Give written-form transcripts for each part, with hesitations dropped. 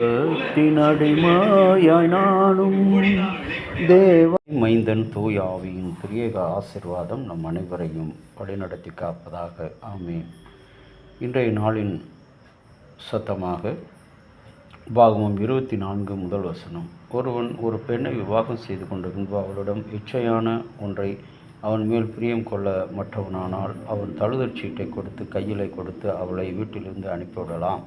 அடிமையாய் நானும் தேவ மைந்தன் தூயாவியின் திரியேக ஆசீர்வாதம் நம் அனைவரையும் வழிநடத்தி காப்பதாக. ஆமென். இன்றைய நாளின் சத்தமாக உபாகமம் 24 முதல் வசனம். ஒருவன் ஒரு பெண்ணை விவாகம் செய்து கொண்ட பின்பு அவளிடம் இச்சையான ஒன்றை அவன் மேல் பிரியம் கொள்ள மற்றவனானால் அவன் தழுதற் சீட்டை கொடுத்து கையிலை கொடுத்து அவளை வீட்டிலிருந்து அனுப்பிவிடலாம்.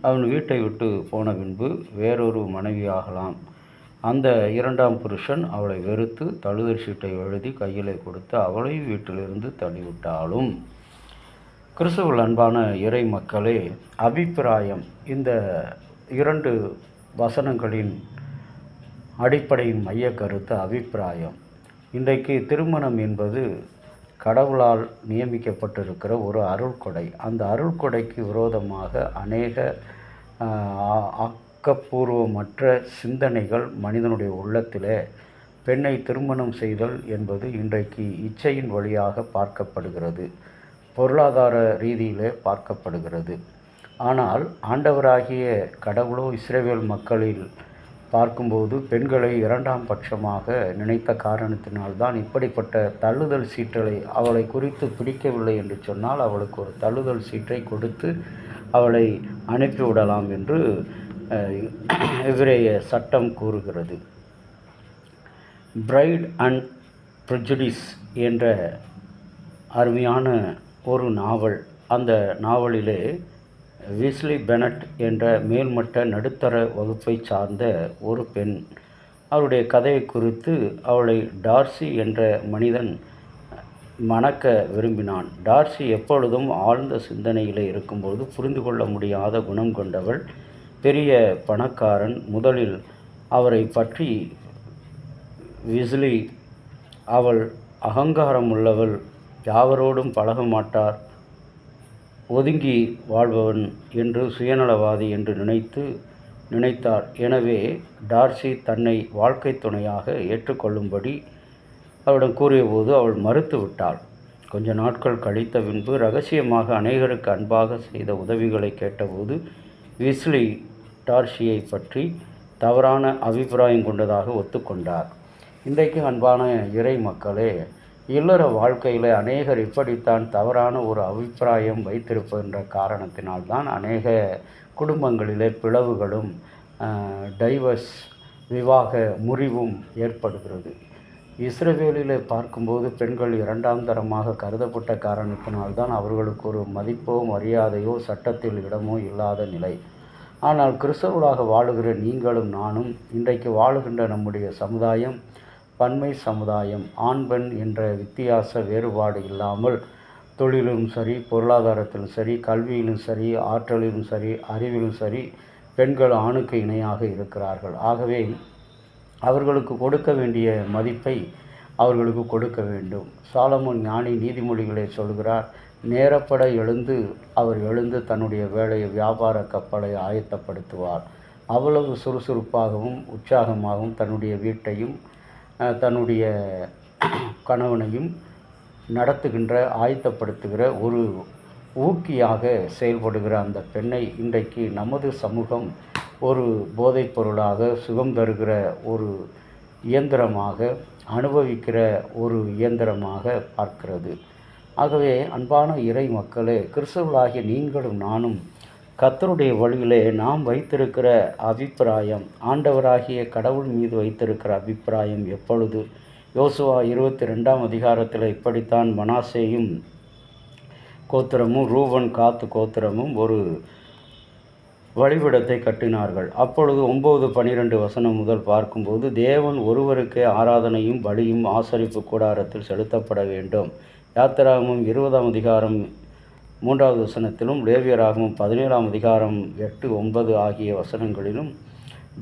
அவன் வீட்டை விட்டு போன பின்பு வேறொரு மனைவியாகலாம். அந்த இரண்டாம் புருஷன் அவளை வெறுத்து தழுதற் சீட்டை எழுதி கையிலே கொடுத்து அவளை வீட்டிலிருந்து தள்ளிவிட்டாலும். கிறிஸ்துவில் அன்பான இறை மக்களே, அபிப்பிராயம், இந்த இரண்டு வசனங்களின் அடிப்படையின் மைய கருத்து அபிப்பிராயம். இன்றைக்கு திருமணம் என்பது கடவுளால் நியமிக்கப்பட்டிருக்கிற ஒரு அருள்கொடை. அந்த அருள்கொடைக்கு விரோதமாக அநேக ஆக்கப்பூர்வமற்ற சிந்தனைகள் மனிதனுடைய உள்ளத்திலே பெண்ணை திருமணம் செய்தல் என்பது இன்றைக்கு இச்சையின் வழியாக பார்க்கப்படுகிறது, பொருளாதார ரீதியிலே பார்க்கப்படுகிறது. ஆனால் ஆண்டவராகிய கடவுளோ இஸ்ரவேல் மக்களில் பார்க்கும்போது பெண்களை இரண்டாம் பட்சமாக நினைத்த காரணத்தினால்தான் இப்படிப்பட்ட தள்ளுதல் சீட்டலை அவளை குறித்து பிடிக்கவில்லை என்று சொன்னால் அவளுக்கு ஒரு தள்ளுதல் சீட்டை கொடுத்து அவளை அனுப்பிவிடலாம் என்று எபிரேய சட்டம் கூறுகிறது. பிரைட் அண்ட் ப்ரெஜுடிஸ் என்ற அருமையான ஒரு நாவல். அந்த நாவலிலே வீஸ்லி பெனட் என்ற மேல்மட்ட நடுத்தர வகுப்பை சார்ந்த ஒரு பெண், அவருடைய கதையை குறித்து அவளை டார்சி என்ற மனிதன் மணக்க விரும்பினான். டார்சி எப்பொழுதும் ஆழ்ந்த சிந்தனையில் இருக்கும்போது புரிந்து கொள்ள முடியாத குணம் கொண்டவள், பெரிய பணக்காரன். முதலில் அவரை பற்றி வீஸ்லி, அவள் அகங்காரம் உள்ளவள், யாவரோடும் பழக மாட்டார், ஒதுங்கி வாழ்பவன் என்று, சுயநலவாதி என்று நினைத்தார். எனவே டார்சி தன்னை வாழ்க்கை துணையாக ஏற்றுக்கொள்ளும்படி அவளிடம் கூறியபோது அவள் மறுத்து விட்டாள். கொஞ்ச நாட்கள் கழித்த பின்பு இரகசியமாக அநேகருக்கு அன்பாக செய்த உதவிகளை கேட்டபோது வீஸ்லி டார்சியை பற்றி தவறான அபிப்பிராயம் கொண்டதாக ஒத்துக்கொண்டார். இன்றைக்கு அன்பான இறை மக்களே, இல்லற வாழ்க்கையில் அநேகர் இப்படித்தான் தவறான ஒரு அபிப்பிராயம் வைத்திருக்கின்ற காரணத்தினால்தான் அநேக குடும்பங்களிலே பிளவுகளும் டைவர்ஸ் விவாக முறிவும் ஏற்படுகிறது. இஸ்ரவேலிலே பார்க்கும்போது பெண்கள் இரண்டாம் தரமாக கருதப்பட்ட காரணத்தினால்தான் அவர்களுக்கு ஒரு மதிப்போ மரியாதையோ சட்டத்தில் இடமோ இல்லாத நிலை. ஆனால் கிறிஸ்தவர்களாக வாழுகிற நீங்களும் நானும் இன்றைக்கு வாழுகின்ற நம்முடைய சமுதாயம் பன்மை சமுதாயம். ஆண் பெண் என்ற வித்தியாச வேறுபாடு இல்லாமல் தொழிலும் சரி, பொருளாதாரத்திலும் சரி, கல்வியிலும் சரி, ஆற்றலிலும் சரி, அறிவிலும் சரி, பெண்கள் ஆணுக்கு இணையாக இருக்கிறார்கள். ஆகவே அவர்களுக்கு கொடுக்க வேண்டிய மதிப்பை அவர்களுக்கு கொடுக்க வேண்டும். சாலமோன் ஞானி நீதிமொழிகளை சொல்கிறார், நேரப்பட அவர் எழுந்து தன்னுடைய வேலையை வியாபார கப்பலை ஆயத்தப்படுத்துவார். அவ்வளவு சுறுசுறுப்பாகவும் உற்சாகமாகவும் தன்னுடைய வீட்டையும் தன்னுடைய கணவனையும் நடத்துகின்ற ஆயத்தப்படுத்துகிற ஒரு ஊக்கியாக செயல்படுகிற அந்த பெண்ணை இன்றைக்கு நமது சமூகம் ஒரு போதைப் பொருளாக, சுகம் தருகிற ஒரு இயந்திரமாக, அனுபவிக்கிற ஒரு இயந்திரமாக பார்க்கிறது. ஆகவே அன்பான இறை மக்களே, கிறிஸ்தவர்களாகிய நீங்களும் நானும் கர்த்தருடைய வழியிலே நாம் வைத்திருக்கிற அபிப்பிராயம், ஆண்டவராகிய கடவுள் மீது வைத்திருக்கிற அபிப்பிராயம் எப்பொழுது? யோசுவா 22ஆம் அதிகாரத்தில் இப்படித்தான் மனாசேயும் கோத்திரமும் ரூபன் காத்து கோத்திரமும் ஒரு வழிபடத்தை கட்டினார்கள். அப்பொழுது 9-12 வசனம் முதல் பார்க்கும்போது, தேவன் ஒருவருக்கே ஆராதனையும் பலியும் ஆசரிப்பு கூடாரத்தில் செலுத்தப்பட வேண்டும். யாத்திராகமம் 20ஆம் அதிகாரம் 3வது வசனத்திலும், லேவியராகமம் 17ஆம் அதிகாரம் 8-9 ஆகிய வசனங்களிலும்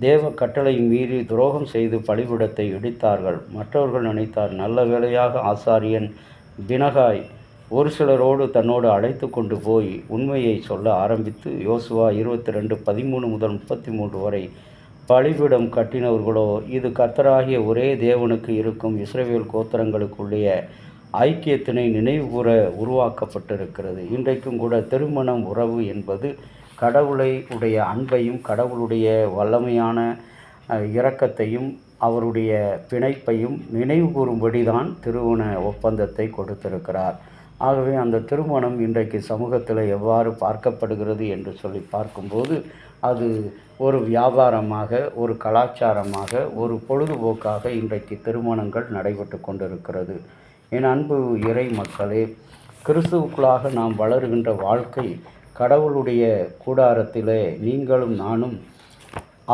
தேவ கட்டளை மீறி துரோகம் செய்து பலிபீடத்தை இடித்தார்கள். மற்றவர்கள் நினைத்தார், நல்ல வேளையாக ஆசாரியன் பினகாய் ஒரு சிலரோடு தன்னோடு அழைத்து கொண்டு போய் உண்மையை சொல்ல ஆரம்பித்து, யோசுவா 22:13 முதல் 33 வரை, பலிபீடம் கட்டினவர்களோ இது கர்த்தராகிய ஒரே தேவனுக்கு இருக்கும் இஸ்ரவேல் கோத்திரங்களுக்குள்ளே ஐக்கியத்தினை நினைவுகூர உருவாக்கப்பட்டிருக்கிறது. இன்றைக்கும் கூட திருமணம் உறவு என்பது கடவுளை உடைய அன்பையும் கடவுளுடைய வல்லமையான இரக்கத்தையும் அவருடைய பிணைப்பையும் நினைவு கூறும்படி தான் திருமண ஒப்பந்தத்தை கொடுத்திருக்கிறார். ஆகவே அந்த திருமணம் இன்றைக்கு சமூகத்தில் எவ்வாறு பார்க்கப்படுகிறது என்று சொல்லி பார்க்கும்போது அது ஒரு வியாபாரமாக, ஒரு கலாச்சாரமாக, ஒரு பொழுதுபோக்காக இன்றைக்கு திருமணங்கள் நடைபெற்று கொண்டிருக்கிறது. என் அன்பு இறை மக்களே, கிறிஸ்துவுக்குள்ளாக நாம் வளருகின்ற வாழ்க்கை கடவுளுடைய கூடாரத்திலே நீங்களும் நானும்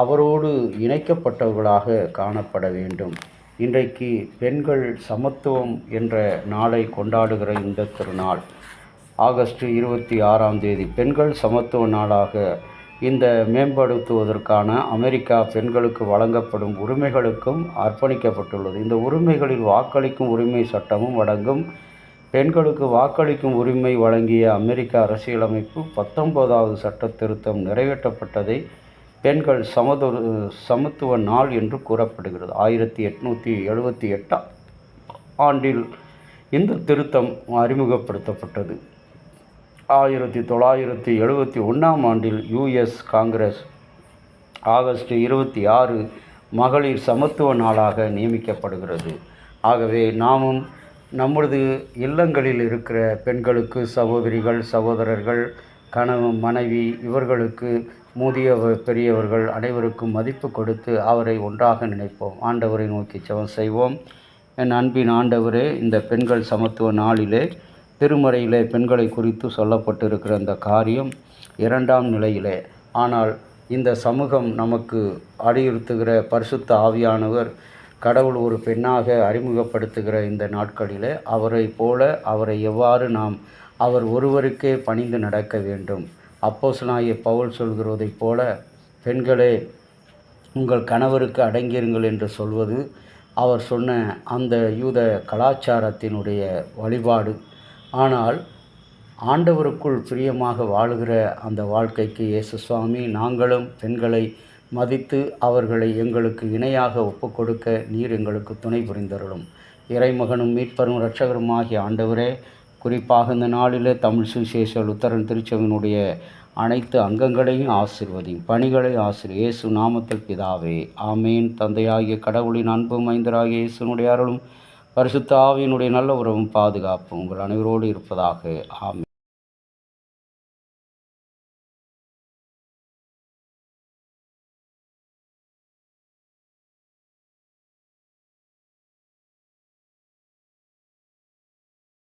அவரோடு இணைக்கப்பட்டவர்களாக காணப்பட வேண்டும். இன்றைக்கு பெண்கள் சமத்துவம் என்ற நாளை கொண்டாடுகிற இந்த திருநாள் ஆகஸ்ட் 26 பெண்கள் சமத்துவ நாளாக இந்த மேம்படுத்துவதற்கான அமெரிக்கா பெண்களுக்கு வழங்கப்படும் உரிமைகளுக்கும் அர்ப்பணிக்கப்பட்டுள்ளது. இந்த உரிமைகளில் வாக்களிக்கும் உரிமை சட்டமும் அடங்கும். பெண்களுக்கு வாக்களிக்கும் உரிமை வழங்கிய அமெரிக்க அரசியலமைப்பு 19வது சட்ட திருத்தம் நிறைவேற்றப்பட்டதை பெண்கள் சமத்துவ நாள் என்று கூறப்படுகிறது. 1878 ஆண்டில் இந்த திருத்தம் அறிமுகப்படுத்தப்பட்டது. 1971 ஆண்டில் US காங்கிரஸ் ஆகஸ்ட் 26 மகளிர் சமத்துவ நாளாக நியமிக்கப்படுகிறது. ஆகவே நாமும் நமது இல்லங்களில் இருக்கிற பெண்களுக்கு சகோதரிகள், சகோதரர்கள், கணவன், மனைவி இவர்களுக்கு முதியவர், பெரியவர்கள் அனைவருக்கும் மதிப்பு கொடுத்து அவரை ஒன்றாக நினைப்போம். ஆண்டவரை நோக்கி ஜெபம் செய்வோம். என் அன்பின் ஆண்டவரே, இந்த பெண்கள் சமத்துவ நாளிலே திருமறையிலே பெண்களை குறித்து சொல்லப்பட்டிருக்கிற அந்த காரியம் 2ஆம் நிலையிலே, ஆனால் இந்த சமூகம் நமக்கு அடியுறுத்துகிற பரிசுத்த ஆவியானவர் கடவுள் ஒரு பெண்ணாக அறிமுகப்படுத்துகிற இந்த நாட்களிலே அவரை போல அவரை எவ்வாறு நாம் அவர் ஒருவருக்கே பணிந்து நடக்க வேண்டும். அப்போஸ்தலனாகிய பவுல் சொல்கிறதைப் போல, பெண்களே உங்கள் கணவருக்கு அடங்கியிருங்கள் என்று சொல்வது அவர் சொன்ன அந்த யூத கலாச்சாரத்தினுடைய வழிபாடு. ஆனால் ஆண்டவருக்குள் பிரியமாக வாழுகிற அந்த வாழ்க்கைக்கு இயேசு சுவாமி நாங்களும் பெண்களை மதித்து அவர்களை எங்களுக்கு இணையாக ஒப்புக்கொடுக்க நீர் எங்களுக்கு துணை புரிந்தருளும். இறைமகனும் மீட்பரும் இரட்சகருமாகிய ஆண்டவரே, குறிப்பாக இந்த நாளிலே தமிழ் சுவிசேஷ லுத்தரன் திருச்சபையினுடைய அனைத்து அங்கங்களையும் ஆசீர்வதியும், பணிகளை இயேசு நாமத்தில் பிதாவே, ஆமேன். தந்தையாகிய கடவுளின் அன்பும் மைந்தராகிய இயேசுனுடைய அருளும் பரிசுத்த ஆவியினுடைய நல்ல உறவும் பாதுகாப்பும் உங்கள் அனைவரோடு இருப்பதாக. ஆமேன்.